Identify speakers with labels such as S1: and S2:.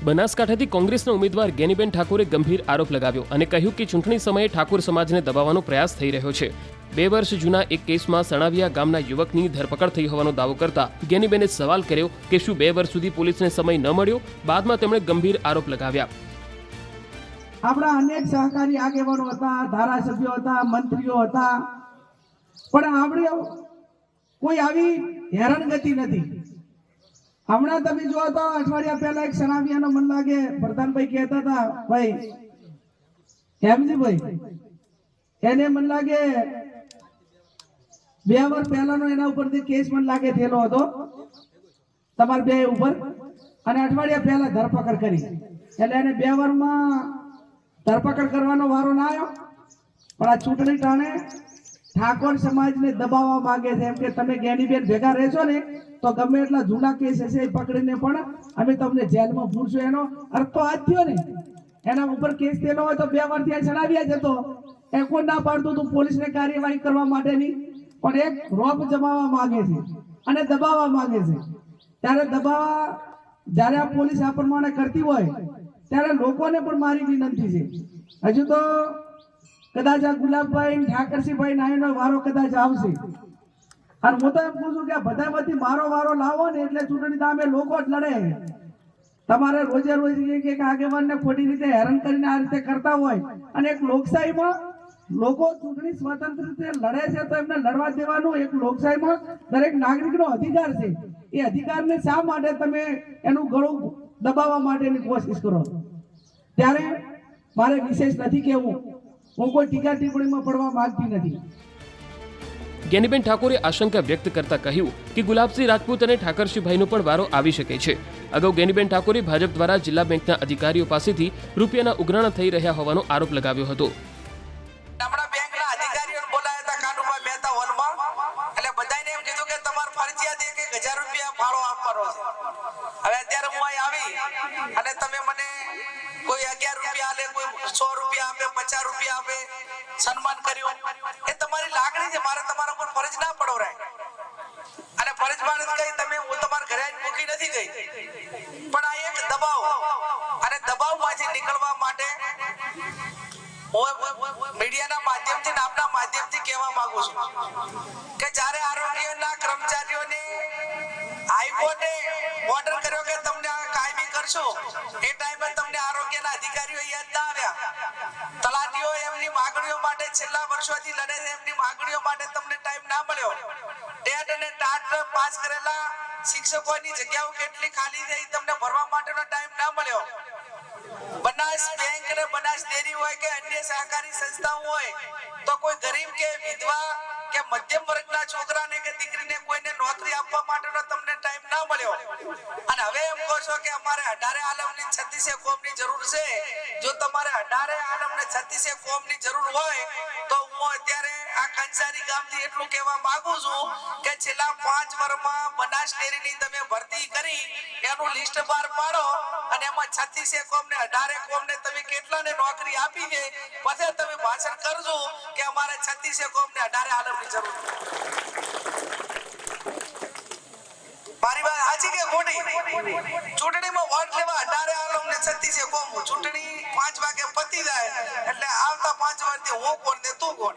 S1: બનાસકાંઠાથી કોંગ્રેસના ઉમેદવાર ગેનીબેન ઠાકોરે ગંભીર આરોપ લગાવ્યો અને કહ્યું કે ચૂંટણી સમયે ઠાકોર સમાજને દબાવવાનો પ્રયાસ થઈ રહ્યો છે। 2 વર્ષ જૂના એક કેસમાં સણાવિયા ગામના યુવકની ધરપકડ થઈ હોવાનો દાવો કરતા ગેનીબેને સવાલ કર્યો કે શું 2 વર્ષ સુધી પોલીસને સમય ન મળ્યો। બાદમાં તેમણે ગંભીર આરોપ લગાવ્યા।
S2: આપણા અનેક સહકારી આગેવાનો હતા, ધારાસભ્યો હતા, મંત્રીઓ હતા, પણ આપણે કોઈ આવી હેરાનગતિ નથી। હમણાં તમે જો તો અઠવાડિયા પહેલા એક સણાવિયાનો મન લાગે પ્રધાનભાઈ કહેતા હતા, ભાઈ હેમજીભાઈ, એને મન લાગે 2 વર્ષ પહેલાનો એના ઉપરથી કેસ મન લાગે થયેલો હતો તમારે બે ઉપર, અને અઠવાડિયા પહેલા ધરપકડ કરી, એટલે એને 2 વર્ષમાં ધરપકડ કરવાનો વારો ના આવ્યો। પણ આ ચૂંટણી ટાણે ઠાકોર સમાજને દબાવવા માંગે છે, એમ કે તમે ગેનીબેન ભેગા રહેશો ને તો ગમે એટલા જૂના કેસ હશે એ પકડીને પણ અમે તમને જેલમાં પૂરશું। એનો અર્થ તો આ જ થયો ને, એના ઉપર કેસ થયેલો હોય તો 2 વર્ષથી સણાવ્યા જતો, એ કોઈ ના પાડતું તું પોલીસને કાર્યવાહી કરવા માટેની, પણ એક રોપ જમાવવા માંગે છે અને દબાવવા માંગે છે। ત્યારે દબાવવા જ્યારે આ પોલીસ આ પ્રમાણે કરતી હોય ત્યારે લોકોને પણ મારી વિનંતી છે, હજુ તો કદાચ આ ગુલાબભાઈ ઠાકરસિંહભાઈ નાયનો વારો કદાચ આવશે, અને હું તો એમ પૂછું કે બધામાંથી મારો વારો લાવો ને એટલે ચૂંટણી સામે લોકો જ લડે। તમારે રોજે રોજ એક આગેવાનને ખોટી રીતે હેરાન કરીને આ રીતે કરતા હોય, અને એક લોકશાહીમાં લોકો ચૂંટણી સ્વતંત્ર રીતે લડે છે તો એમને લડવા દેવાનું એક લોકશાહીમાં દરેક નાગરિકનો અધિકાર છે। એ અધિકારને શા માટે તમે એનું ગળું દબાવવા માટેની કોશિશ કરો? ત્યારે મારે વિશેષ નથી કહેવું, હું કોઈ ટીકા ટિપ્પણીમાં પડવા માંગતી નથી।
S1: ગેનીબેન ઠાકોરે આશંકા વ્યક્ત કરતા કહ્યું કે ગુલાબસિંહ રાજપૂત અને ઠાકરસિંહભાઈનો પણ વારો આવી શકે છે। અગાઉ ગેનીબેન ઠાકોરે ભાજપ દ્વારા જિલ્લા બેંકના અધિકારીઓ પાસેથી રૂપિયાના ઉઘરાણા થઈ રહ્યા હોવાનો આરોપ લગાવ્યો હતો।
S3: આપણા બેંકના અધિકારીઓને બોલાયા હતા કાનુભા મહેતા હોલમાં, એટલે બધાને એમ કીધું કે તમારે ફરજિયાત 1000 રૂપિયા ફાળો આપવાનો છે। હવે અત્યારે હું અહીં આવી અને તમે મને કોઈ 11 રૂપિયા આલે, કોઈ 100 રૂપિયા આપે, 50 રૂપિયા આપે, સન્માન કર્યું, એ તમારી લાગણી છે, મારે તમારા પર ફરજ ના પડવરાય, અને ફરજ મારે કઈ તમે હું તમારા ઘરે આવીને મૂકી નથી ગઈ, પણ આ એક દબાવ, અને દબાવમાંથી નીકળવા માટે મીડિયાના માધ્યમથી આપના માધ્યમથી કહેવા માંગુ છું કે જ્યારે આરોગ્યના કર્મચારીઓને હાઈકોર્ટે ઓર્ડર કર્યો કે તમને આ કાયમી કરશો, એ ટાઈમે તમને આરોગ્યના અધિકારીઓ યાદ ના આવ્યા। તલાટીઓ એમની માંગણીઓ માટે છેલ્લા વર્ષોથી લડે છે, એમની માંગણીઓ માટે તમને ટાઈમ ના મળ્યો। ટેટ અને ટાટ પાસ કરેલા શિક્ષકોની જગ્યાઓ કેટલી ખાલી થઈ તમને ભરવા માટેનો ટાઈમ ના મળ્યો। બનાસ બેંક અને બનાસ ડેરી હોય કે અન્ય સહકારી સંસ્થાઓ હોય તો કોઈ ગરીબ કે વિધવા કે મધ્યમ વર્ગના છોકરાને કે દીકરીને કોઈને નોકરી આપવા માટેનો તમને ટાઈમ ના મળ્યો, અને હવે એમ કહો છો કે અમારે 18 આલમની 36 કોમની જરૂર છે। જો તમારે 18 આલમને 36 કોમની જરૂર હોય તો હું અત્યારે આ કંસારી ગામથી એટલું કહેવા માંગુ છું કે છેલ્લા 5 વર્ષમાં બનાસ ડેરીની તમે ભરતી કરી એનું લિસ્ટ બહાર પાડો, અને એમાં 36 કોમને 18 કોમને તમે કેટલાને નોકરી આપી છે, પછી તમે ભાષણ કરજો કે અમારે 36 કોમને 18 આલમની જરૂર। મારી વાત સાચી કે ખોટી? ચૂંટણીમાં વોટ લેવા 18 આલમ ને 36 કોમ, ચૂંટણી 5 વાગે પતી જાય એટલે આવતા 5 વર્ષથી હું કોણ ને તું કોણ,